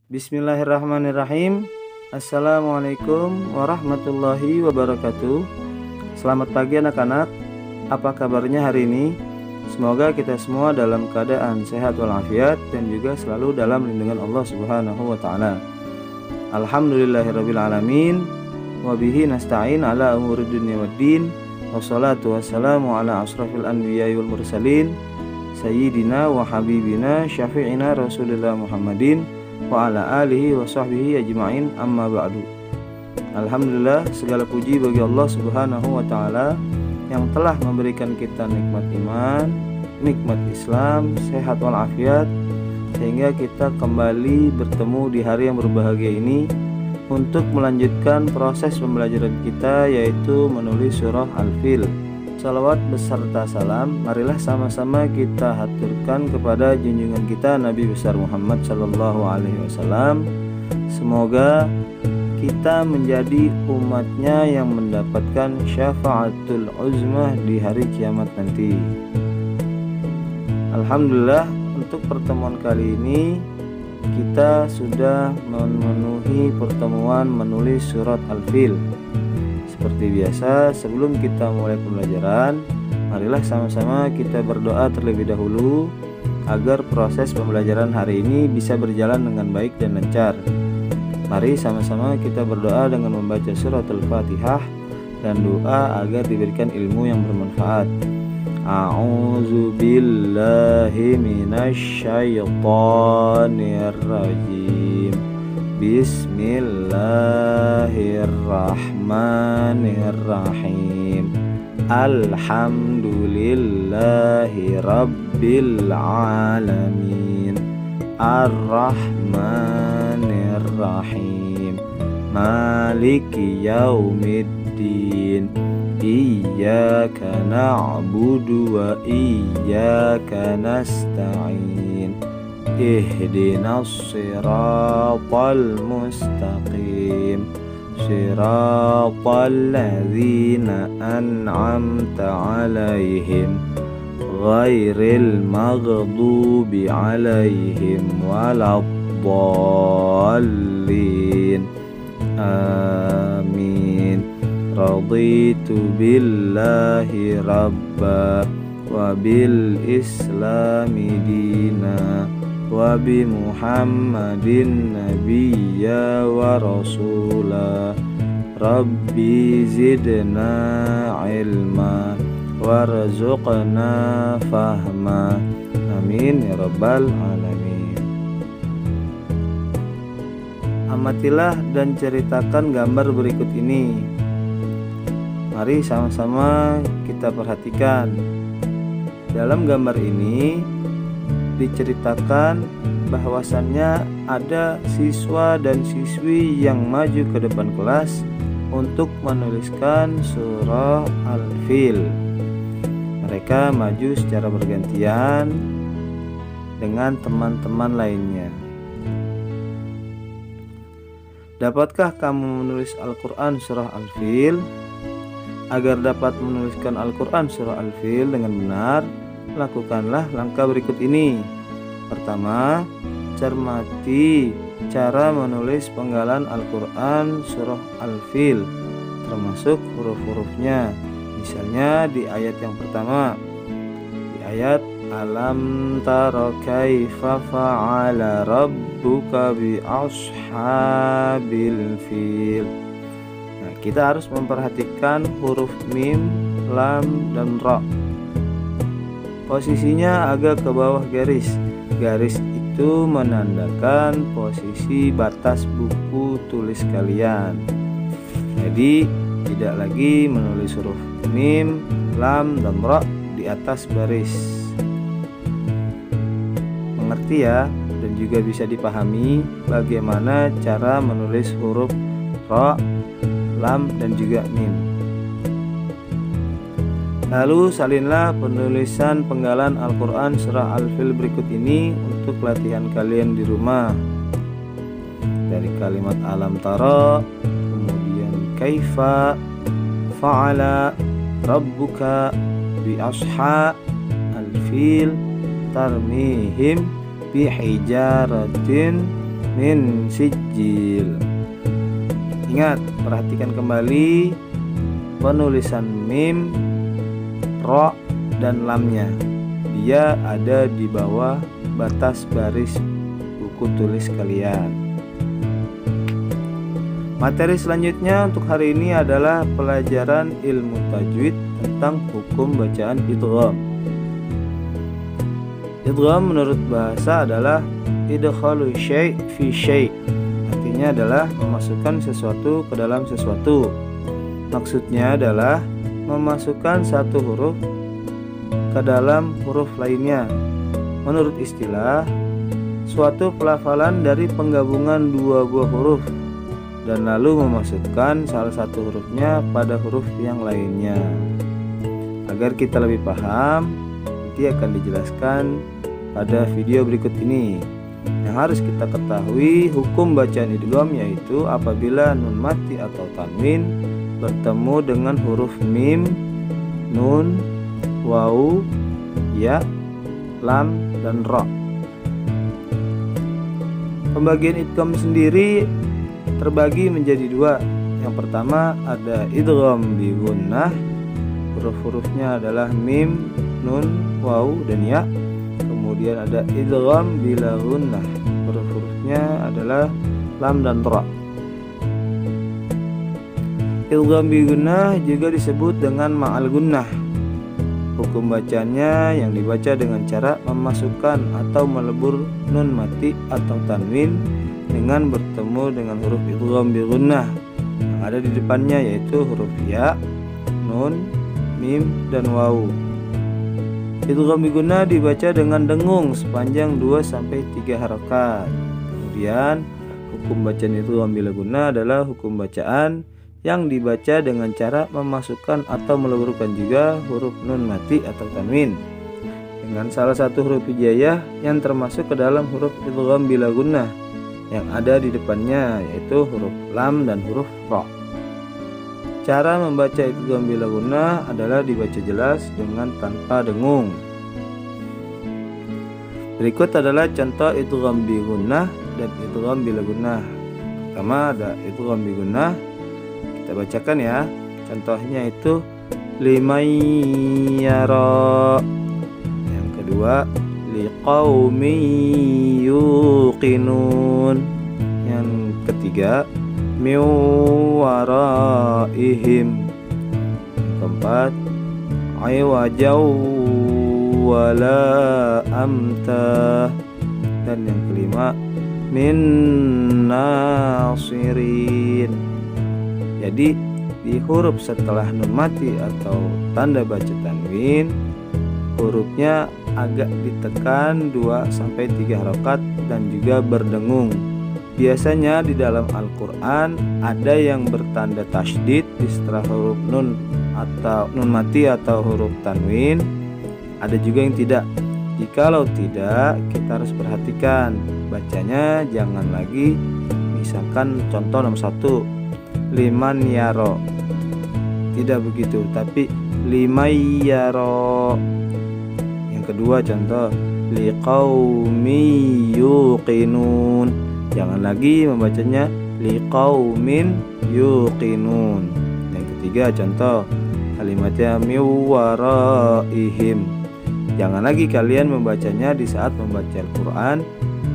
Bismillahirrahmanirrahim. Assalamualaikum warahmatullahi wabarakatuh. Selamat pagi anak-anak. Apa kabarnya hari ini? Semoga kita semua dalam keadaan sehat walafiat dan juga selalu dalam lindungan Allah Subhanahu wa taala. Alhamdulillahirabbil alamin wa bihi nasta'in ala umuri dunya waddin. Wassalatu wassalamu ala asrafil anbiya'i wal mursalin sayyidina wa habibina syafi'ina Rasulullah Muhammadin wa ala alihi wa sahbihi ajma'in, amma ba'du. Alhamdulillah, segala puji bagi Allah Subhanahu wa ta'ala yang telah memberikan kita nikmat iman, nikmat Islam, sehat walafiat, sehingga kita kembali bertemu di hari yang berbahagia ini untuk melanjutkan proses pembelajaran kita, yaitu menulis surah Al-Fil. Salawat beserta salam marilah sama-sama kita haturkan kepada junjungan kita Nabi besar Muhammad sallallahu alaihi wasallam. Semoga kita menjadi umatnya yang mendapatkan syafaatul uzmah di hari kiamat nanti. Alhamdulillah, untuk pertemuan kali ini kita sudah memenuhi pertemuan menulis surat Al-Fil. Seperti biasa, sebelum kita mulai pembelajaran, marilah sama-sama kita berdoa terlebih dahulu agar proses pembelajaran hari ini bisa berjalan dengan baik dan lancar. Mari sama-sama kita berdoa dengan membaca surat Al-Fatihah dan doa agar diberikan ilmu yang bermanfaat. A'udzu billahi minasy syaithanir rajim. Bismillahirrahmanirrahim. Alhamdulillahi rabbil alamin. Ar-Rahmanir-Rahim. Maliki yaumiddin. Iyyaka na'budu wa iyyaka nasta'in. Ihdinas siratal mustaqim. Siratal ladzina an'amta 'alaihim ghairil maghdubi 'alaihim waladdallin. Amin. Raditu billahi rabba wa bil islami dina wa bi Muhammadin nabiyya wa rasula. Rabbi zidna ilma warzuqna fahma. Amin ya rabbal alamin. Amatilah dan ceritakan gambar berikut ini. Mari sama-sama kita perhatikan. Dalam gambar ini diceritakan bahwasannya ada siswa dan siswi yang maju ke depan kelas untuk menuliskan surah Al-Fil. Mereka maju secara bergantian dengan teman-teman lainnya. Dapatkah kamu menulis Al-Quran surah Al-Fil? Agar dapat menuliskan Al-Quran surah Al-Fil dengan benar, lakukanlah langkah berikut ini. Pertama, cermati cara menulis penggalan Al-Quran surah Al-Fil, termasuk huruf-hurufnya. Misalnya di ayat yang pertama, di ayat Alam tara kaifa fa'ala rabbuka bi ashabil fil. Nah, kita harus memperhatikan huruf mim, lam, dan ra. Posisinya agak ke bawah garis. Garis itu menandakan posisi batas buku tulis kalian. Jadi tidak lagi menulis huruf mim, lam, dan ra di atas baris. Mengerti ya? Dan juga bisa dipahami bagaimana cara menulis huruf ra, lam, dan juga mim. Lalu salinlah penulisan penggalan Al-Quran surah Al-Fil berikut ini untuk latihan kalian di rumah. Dari kalimat alam tara, kemudian kaifa, fa'ala rabbuka bi asha al-fil tarmihim bi hijaratin min sijil. Ingat, perhatikan kembali penulisan mim, ro, dan lamnya. Dia ada di bawah batas baris buku tulis kalian. Materi selanjutnya untuk hari ini adalah pelajaran ilmu tajwid tentang hukum bacaan idgham. Idgham menurut bahasa adalah idkhalu syai' fi syai'. Artinya adalah memasukkan sesuatu ke dalam sesuatu. Maksudnya adalah memasukkan satu huruf ke dalam huruf lainnya. Menurut istilah, suatu pelafalan dari penggabungan dua buah huruf dan lalu memasukkan salah satu hurufnya pada huruf yang lainnya. Agar kita lebih paham, nanti akan dijelaskan pada video berikut ini. Yang harus kita ketahui hukum bacaan idgham yaitu apabila nun mati atau tanwin bertemu dengan huruf mim, nun, waw, ya, lam, dan ra. Pembagian idgham sendiri terbagi menjadi dua. Yang pertama ada idgham bi gunnah. Huruf-hurufnya adalah mim, nun, waw, dan ya. Kemudian ada idgham bila gunnah. Huruf-hurufnya adalah lam dan ra. Idgham bi gunnah juga disebut dengan ma'al gunnah. Hukum bacanya yang dibaca dengan cara memasukkan atau melebur nun mati atau tanwin dengan bertemu dengan huruf idgham bi gunnah yang ada di depannya, yaitu huruf ya, nun, mim, dan waw. Idgham bi gunnah dibaca dengan dengung sepanjang 2-3 harakat. Kemudian hukum bacaan idgham bila gunnah adalah hukum bacaan yang dibaca dengan cara memasukkan atau meleburkan juga huruf nun mati atau tanwin dengan salah satu huruf hijaiyah yang termasuk ke dalam huruf idgham bila gunnah yang ada di depannya, yaitu huruf lam dan huruf ra. Cara membaca idgham bila gunnah adalah dibaca jelas dengan tanpa dengung. Berikut adalah contoh idgham bi gunnah dan idgham bila gunnah. Pertama ada idgham bi gunnah. Kita bacakan ya. Contohnya itu liman yara. Yang kedua liqaumin yuqinun. Yang ketiga min waraihim. Yang keempat aywajaw wala amta. Dan yang kelima min nasirin. Jadi di huruf setelah nun mati atau tanda baca tanwin, hurufnya agak ditekan 2-3 harokat dan juga berdengung. Biasanya di dalam Al-Quran ada yang bertanda tasydid di setelah huruf nun atau nun mati atau huruf tanwin, ada juga yang tidak. Jikalau tidak, kita harus perhatikan bacanya, jangan lagi misalkan contoh nomor 1 liman yaro, tidak begitu, tapi limay yaro. Yang kedua contoh liqaumi yuqinun, jangan lagi membacanya liqaumin yuqinun. Yang ketiga contoh kalimatnya min waraihim, jangan lagi kalian membacanya di saat membaca Al-Quran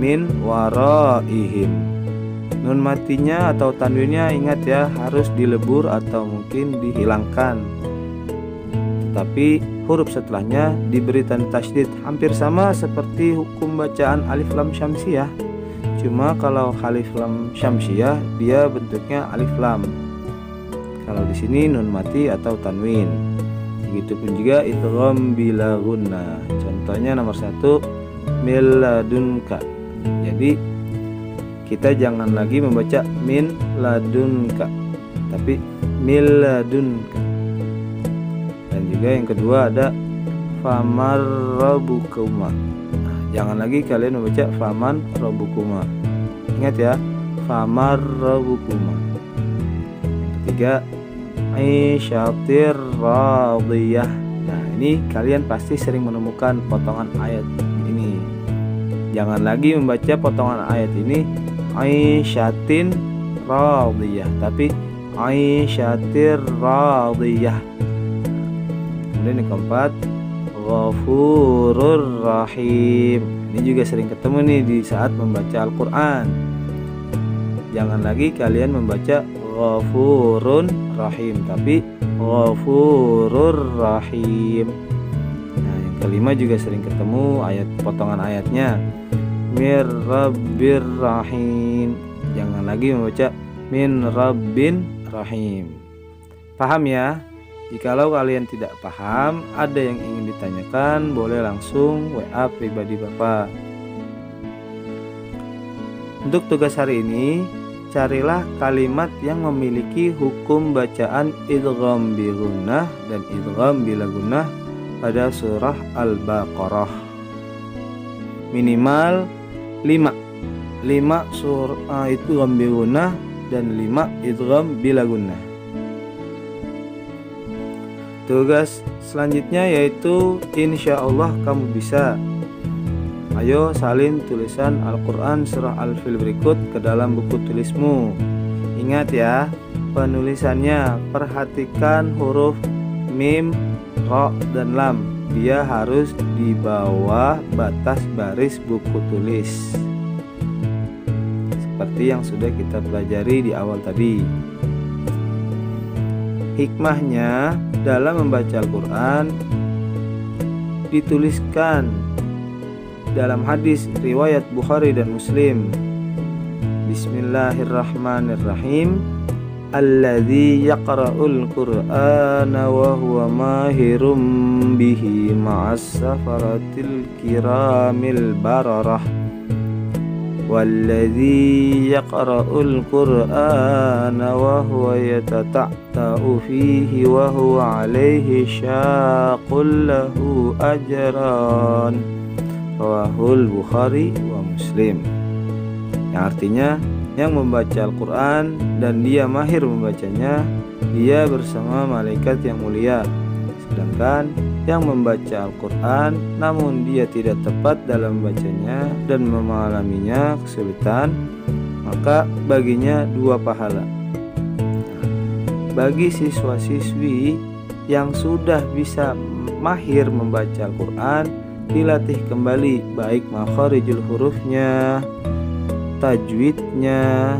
min waraihim. Nun matinya atau tanwinnya ingat ya, harus dilebur atau mungkin dihilangkan. Tetapi huruf setelahnya diberi tanda tasydid, hampir sama seperti hukum bacaan alif lam syamsiyah. Cuma kalau alif lam syamsiyah dia bentuknya alif lam. Kalau di sini nun mati atau tanwin. Begitupun juga idgham bila gunnah. Contohnya nomor 1 min ladunka. Jadi kita jangan lagi membaca min ladunka, tapi min ladunka. Dan juga yang kedua ada famar rabbukuma. Jangan lagi kalian membaca faman rabbukuma. Ingat ya, famar rabbukuma. Yang ketiga aisyatir radiyah. Nah, ini kalian pasti sering menemukan potongan ayat ini. Jangan lagi membaca potongan ayat ini aisyatin radiyah, tapi aisyatir radiyah. Kemudian yang keempat, ghafurur rahim. Ini juga sering ketemu nih di saat membaca Al-Quran. Jangan lagi kalian membaca ghafurun rahim, tapi ghafurur rahim. Nah, yang kelima juga sering ketemu ayat potongan ayatnya, mir rabbir rahim. Jangan lagi membaca min rabbin rahim. Paham ya? Jikalau kalian tidak paham, ada yang ingin ditanyakan, boleh langsung WA pribadi Bapak. Untuk tugas hari ini, carilah kalimat yang memiliki hukum bacaan idgham bi gunnah dan idgham bila gunnah pada surah Al-Baqarah. Minimal 5 surah idgham bi gunnah dan 5 idgham bila gunnah. Tugas selanjutnya yaitu insya Allah kamu bisa. Ayo salin tulisan Al-Quran surah Al-Fil berikut ke dalam buku tulismu. Ingat ya, penulisannya perhatikan huruf mim, ro, dan lam. Dia harus di bawah batas baris buku tulis, seperti yang sudah kita pelajari di awal tadi. Hikmahnya dalam membaca Al-Quran dituliskan dalam hadis riwayat Bukhari dan Muslim. Bismillahirrahmanirrahim. Alladzi yaqra'ul Qur'ana wa huwa mahirum bihi ma'as safaratil kiramil bararah. Walladzi yaqra'ul Qur'ana wa huwa yatata'u fihi wa huwa 'alaihi syaqqul lahu ajran. Rawahul Bukhari wa Muslim. Yang artinya, yang membaca Al-Quran dan dia mahir membacanya, dia bersama malaikat yang mulia. Sedangkan yang membaca Al-Quran namun dia tidak tepat dalam membacanya dan mengalaminya kesulitan, maka baginya 2 pahala. Bagi siswa-siswi yang sudah bisa mahir membaca Al-Quran, dilatih kembali baik makharijul hurufnya, tajwidnya,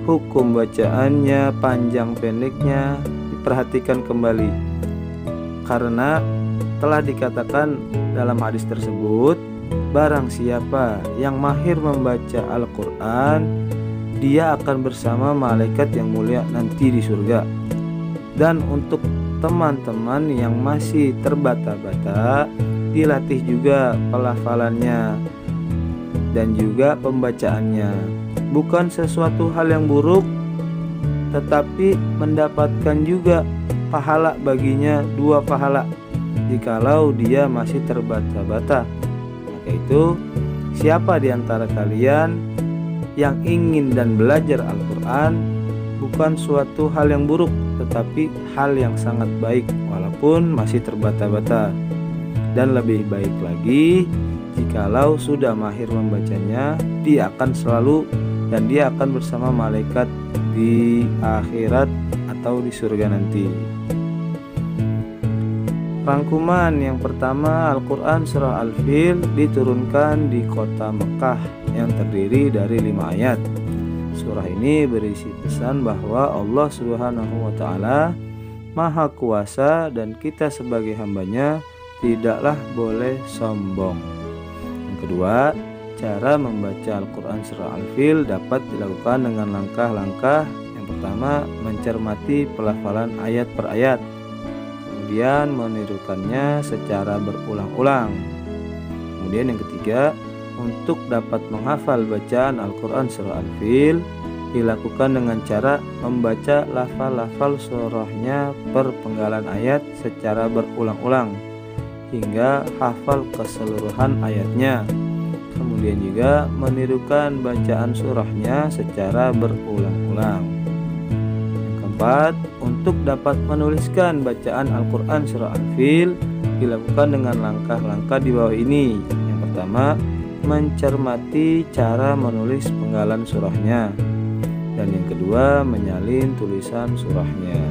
hukum bacaannya, panjang pendeknya diperhatikan kembali. Karena telah dikatakan dalam hadis tersebut, barang siapa yang mahir membaca Al-Quran, dia akan bersama malaikat yang mulia nanti di surga. Dan untuk teman-teman yang masih terbata-bata, dilatih juga pelafalannya dan juga pembacaannya. Bukan sesuatu hal yang buruk, tetapi mendapatkan juga pahala baginya, 2 pahala jikalau dia masih terbata-bata. Maka itu, siapa di antara kalian yang ingin dan belajar Al-Quran, bukan suatu hal yang buruk, tetapi hal yang sangat baik walaupun masih terbata-bata. Dan lebih baik lagi, jikalau sudah mahir membacanya, dia akan selalu dan dia akan bersama malaikat di akhirat atau di surga nanti. Rangkuman yang pertama, Al-Quran surah Al-Fil diturunkan di kota Mekah yang terdiri dari 5 ayat. Surah ini berisi pesan bahwa Allah Subhanahu wa Ta'ala Maha Kuasa dan kita sebagai hambanya tidaklah boleh sombong. Yang kedua, cara membaca Al-Quran surah Al-Fil dapat dilakukan dengan langkah-langkah. Yang pertama, mencermati pelafalan ayat per ayat, kemudian menirukannya secara berulang-ulang. Kemudian yang ketiga, untuk dapat menghafal bacaan Al-Quran surah Al-Fil, dilakukan dengan cara membaca lafal-lafal surahnya per penggalan ayat secara berulang-ulang hingga hafal keseluruhan ayatnya. Kemudian juga menirukan bacaan surahnya secara berulang-ulang. Yang keempat, untuk dapat menuliskan bacaan Al-Quran surah Al-Fil, dilakukan dengan langkah-langkah di bawah ini. Yang pertama, mencermati cara menulis penggalan surahnya. Dan yang kedua, menyalin tulisan surahnya.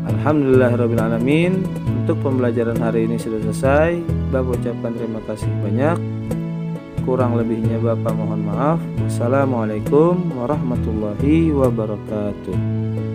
Alhamdulillahirrabbilalamin. Untuk pembelajaran hari ini sudah selesai. Bapak ucapkan terima kasih banyak. Kurang lebihnya Bapak mohon maaf. Wassalamualaikum warahmatullahi wabarakatuh.